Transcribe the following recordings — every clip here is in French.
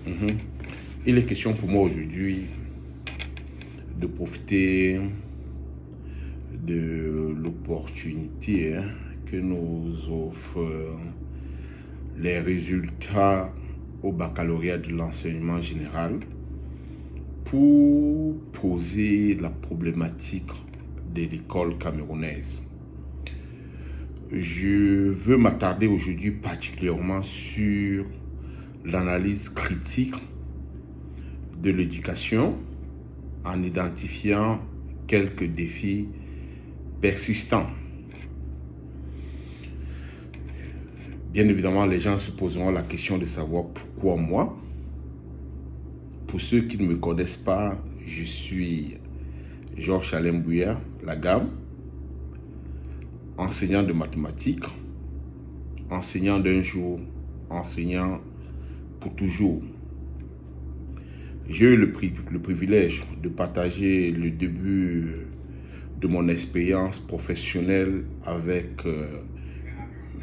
Mhm. Il est question pour moi aujourd'hui de profiter de l'opportunité que nous offrent les résultats au baccalauréat de l'enseignement général pour poser la problématique de l'école camerounaise. Je veux m'attarder aujourd'hui particulièrement sur l'analyse critique de l'éducation en identifiant quelques défis persistants. Bien évidemment, les gens se poseront la question de savoir pourquoi moi. Pour ceux qui ne me connaissent pas, je suis Georges Alain Bouya, la gamme, enseignant de mathématiques, enseignant d'un jour, enseignant pour toujours. J'ai eu le privilège de partager le début de mon expérience professionnelle avec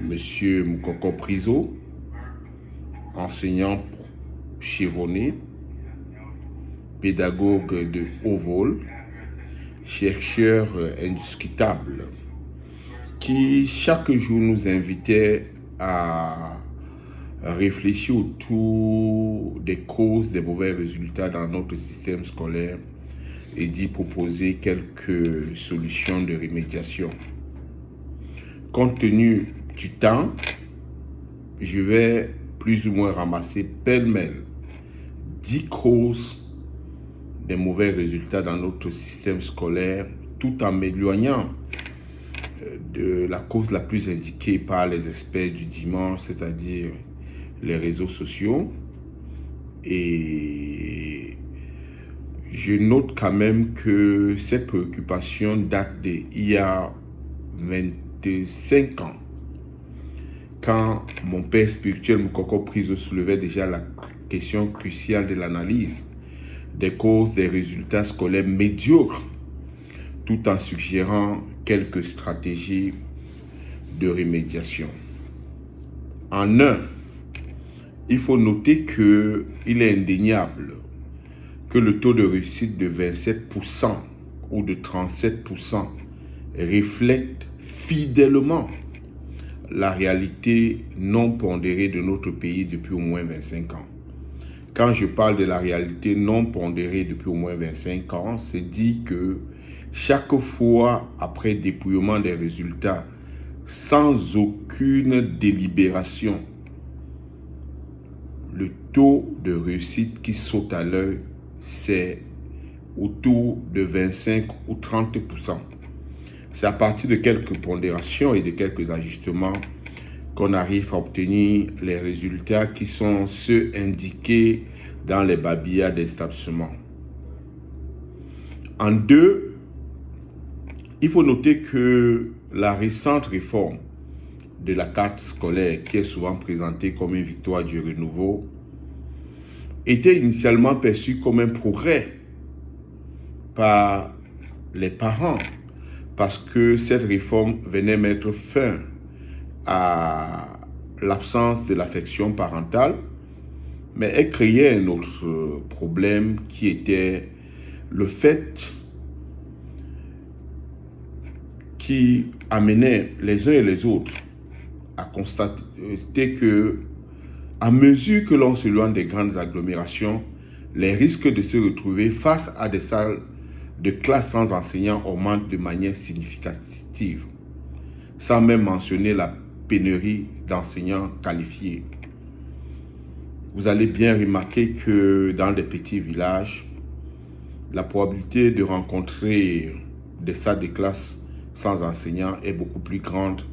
Monsieur Moukoko Priso, enseignant chevronné, pédagogue de haut vol, chercheur indiscutable, qui chaque jour nous invitait à réfléchir autour des causes des mauvais résultats dans notre système scolaire et d'y proposer quelques solutions de remédiation. Compte tenu du temps, je vais plus ou moins ramasser pêle-mêle 10 causes des mauvais résultats dans notre système scolaire, tout en m'éloignant de la cause la plus indiquée par les experts du dimanche, c'est-à-dire les réseaux sociaux. Et je note quand même que cette préoccupation date d'il y a 25 ans, quand mon père spirituel Moukoko Priso soulevait déjà la question cruciale de l'analyse des causes des résultats scolaires médiocres, tout en suggérant quelques stratégies de remédiation. En un, il faut noter qu'il est indéniable que le taux de réussite de 27% ou de 37% reflète fidèlement la réalité non pondérée de notre pays depuis au moins 25 ans. Quand je parle de la réalité non pondérée depuis au moins 25 ans, c'est dit que chaque fois après dépouillement des résultats, sans aucune délibération, le taux de réussite qui saute à l'œil, c'est autour de 25 ou 30%. C'est à partir de quelques pondérations et de quelques ajustements qu'on arrive à obtenir les résultats qui sont ceux indiqués dans les babillards d'établissement. En deux, il faut noter que la récente réforme de la carte scolaire, qui est souvent présentée comme une victoire du renouveau, était initialement perçue comme un progrès par les parents, parce que cette réforme venait mettre fin à l'absence de l'affection parentale, mais elle créait un autre problème qui était le fait qui amenait les uns et les autres à constater que, à mesure que l'on s'éloigne des grandes agglomérations, les risques de se retrouver face à des salles de classe sans enseignants augmentent de manière significative, sans même mentionner la pénurie d'enseignants qualifiés. Vous allez bien remarquer que dans des petits villages, la probabilité de rencontrer des salles de classe sans enseignants est beaucoup plus grande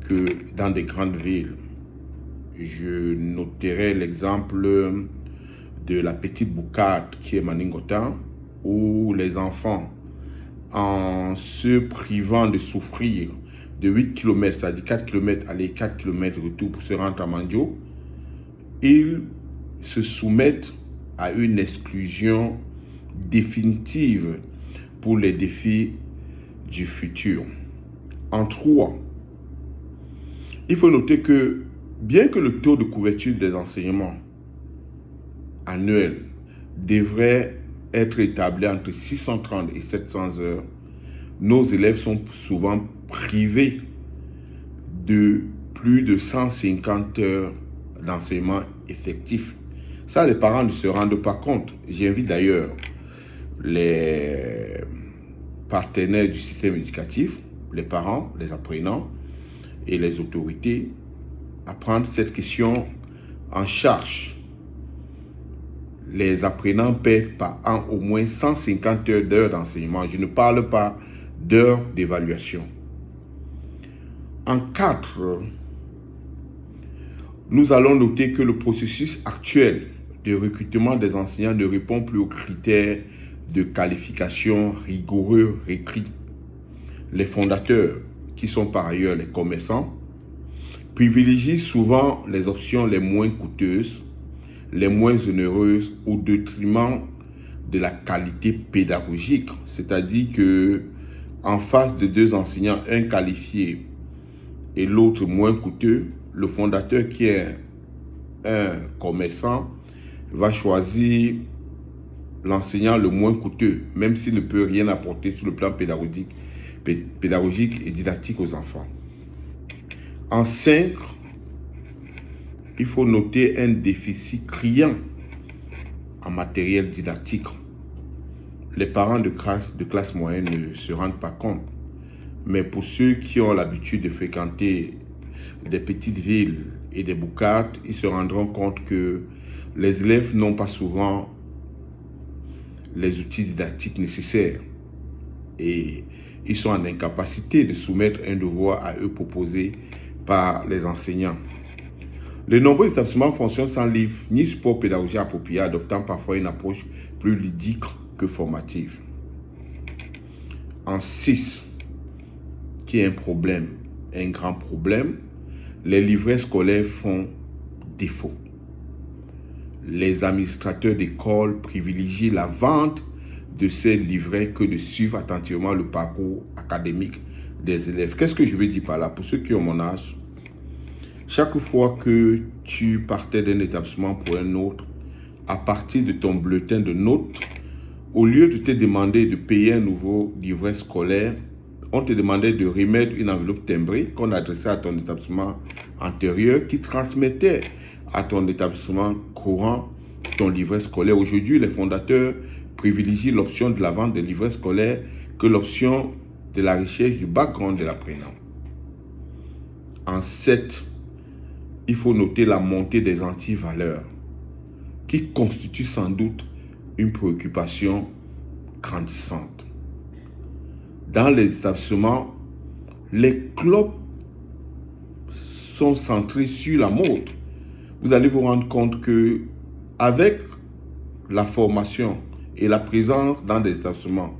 que dans des grandes villes. Je noterai l'exemple de la petite Boucade qui est Maningotan, où les enfants, en se privant de souffrir de 8 km, c'est-à-dire 4 km aller, 4 km retour pour se rendre à Mandio, ils se soumettent à une exclusion définitive pour les défis du futur. En 3, il faut noter que bien que le taux de couverture des enseignements annuel devrait être établi entre 630 et 700 heures, nos élèves sont souvent privés de plus de 150 heures d'enseignement effectif. Ça, les parents ne se rendent pas compte. J'invite d'ailleurs les partenaires du système éducatif, les parents, les apprenants et les autorités à prendre cette question en charge. Les apprenants perdent par an au moins 150 heures d'heures d'enseignement. Je ne parle pas d'heures d'évaluation. En 4, nous allons noter que le processus actuel de recrutement des enseignants ne répond plus aux critères de qualification rigoureux requis. Les fondateurs, qui sont par ailleurs les commerçants, privilégient souvent les options les moins coûteuses, les moins onéreuses au détriment de la qualité pédagogique. C'est-à-dire que en face de deux enseignants, un qualifié et l'autre moins coûteux, le fondateur qui est un commerçant va choisir l'enseignant le moins coûteux, même s'il ne peut rien apporter sur le plan pédagogique et didactique aux enfants. En 5, il faut noter un déficit criant en matériel didactique. Les parents de classe moyenne ne se rendent pas compte. Mais pour ceux qui ont l'habitude de fréquenter des petites villes et des bourgades, ils se rendront compte que les élèves n'ont pas souvent les outils didactiques nécessaires et ils sont en incapacité de soumettre un devoir à eux proposé par les enseignants. De nombreux établissements fonctionnent sans livre ni support pédagogique approprié, adoptant parfois une approche plus ludique que formative. En 6, qui est un problème, un grand problème, les livrets scolaires font défaut. Les administrateurs d'école privilégient la vente de ces livrets que de suivre attentivement le parcours académique des élèves. Qu'est-ce que je veux dire par là? Pour ceux qui ont mon âge, chaque fois que tu partais d'un établissement pour un autre, à partir de ton bulletin de notes, au lieu de te demander de payer un nouveau livret scolaire, on te demandait de remettre une enveloppe timbrée qu'on adressait à ton établissement antérieur qui transmettait à ton établissement courant ton livret scolaire. Aujourd'hui, les fondateurs privilégient l'option de la vente des livrets scolaires que l'option de la recherche du background de l'apprenant. En 7, il faut noter la montée des antivaleurs qui constitue sans doute une préoccupation grandissante. Dans les établissements, les clubs sont centrés sur la mode. Vous allez vous rendre compte que avec la formation et la présence dans des établissements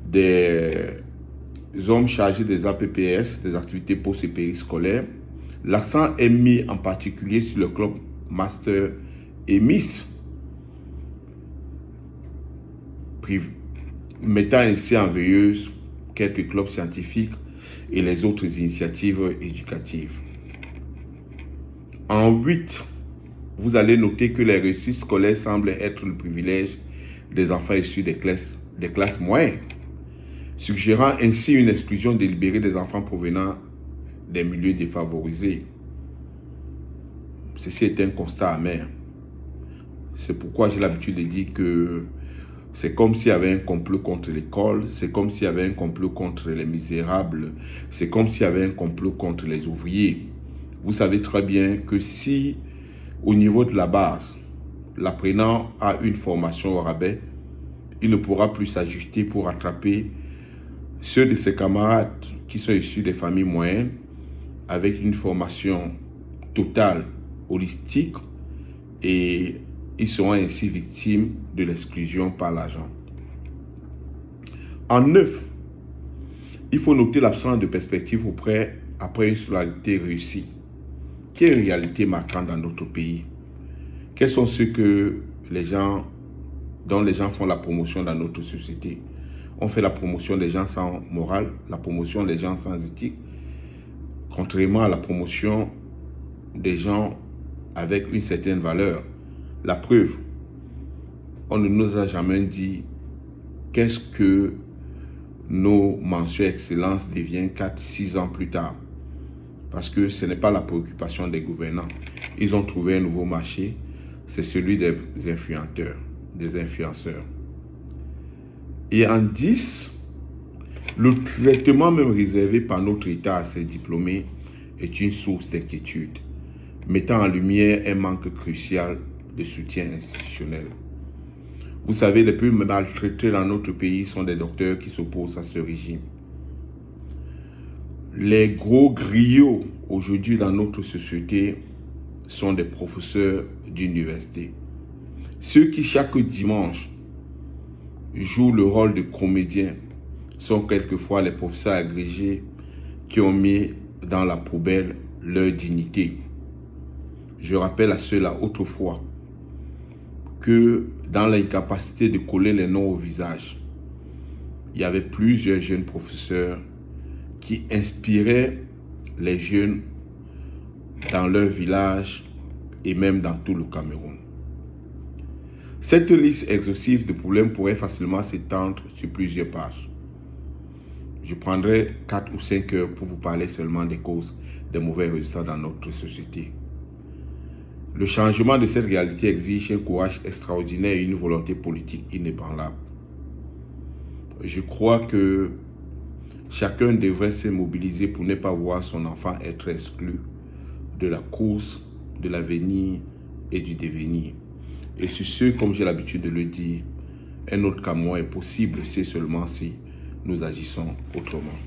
des hommes chargés des APPS, des activités post et périscolaires, l'accent est mis en particulier sur le club Master et Miss, mettant ainsi en veilleuse quelques clubs scientifiques et les autres initiatives éducatives. En 8, vous allez noter que les réussites scolaires semblent être le privilège des enfants issus des classes moyennes, suggérant ainsi une exclusion délibérée des enfants provenant des milieux défavorisés. Ceci est un constat amer. C'est pourquoi j'ai l'habitude de dire que c'est comme s'il y avait un complot contre l'école, c'est comme s'il y avait un complot contre les misérables, c'est comme s'il y avait un complot contre les ouvriers. Vous savez très bien que si, au niveau de la base, l'apprenant a une formation au rabais, il ne pourra plus s'ajuster pour rattraper ceux de ses camarades qui sont issus des familles moyennes avec une formation totale, holistique, et ils seront ainsi victimes de l'exclusion par l'argent. En 9, il faut noter l'absence de perspective après une scolarité réussie, qui est une réalité marquante dans notre pays. Quels sont ceux dont les gens font la promotion dans notre société? On fait la promotion des gens sans morale, la promotion des gens sans éthique, contrairement à la promotion des gens avec une certaine valeur. La preuve, on ne nous a jamais dit qu'est-ce que nos mentions excellence devient 4-6 ans plus tard. Parce que ce n'est pas la préoccupation des gouvernants. Ils ont trouvé un nouveau marché, c'est celui des influenceurs. Et en 10, le traitement même réservé par notre État à ces diplômés est une source d'inquiétude, mettant en lumière un manque crucial de soutien institutionnel. Vous savez, les plus maltraités dans notre pays sont des docteurs qui s'opposent à ce régime. Les gros griots aujourd'hui dans notre société sont des professeurs d'université. Ceux qui chaque dimanche jouent le rôle de comédiens sont quelquefois les professeurs agrégés qui ont mis dans la poubelle leur dignité. Je rappelle à ceux-là autrefois que dans l'incapacité de coller les noms au visage, il y avait plusieurs jeunes professeurs qui inspiraient les jeunes dans leur village et même dans tout le Cameroun. Cette liste exhaustive de problèmes pourrait facilement s'étendre sur plusieurs pages. Je prendrai 4 ou 5 heures pour vous parler seulement des causes des mauvais résultats dans notre société. Le changement de cette réalité exige un courage extraordinaire et une volonté politique inébranlable. Je crois que chacun devrait se mobiliser pour ne pas voir son enfant être exclu de la course, de l'avenir et du devenir. Et sur ce, comme j'ai l'habitude de le dire, un autre Cameroun est possible, c'est seulement si nous agissons autrement.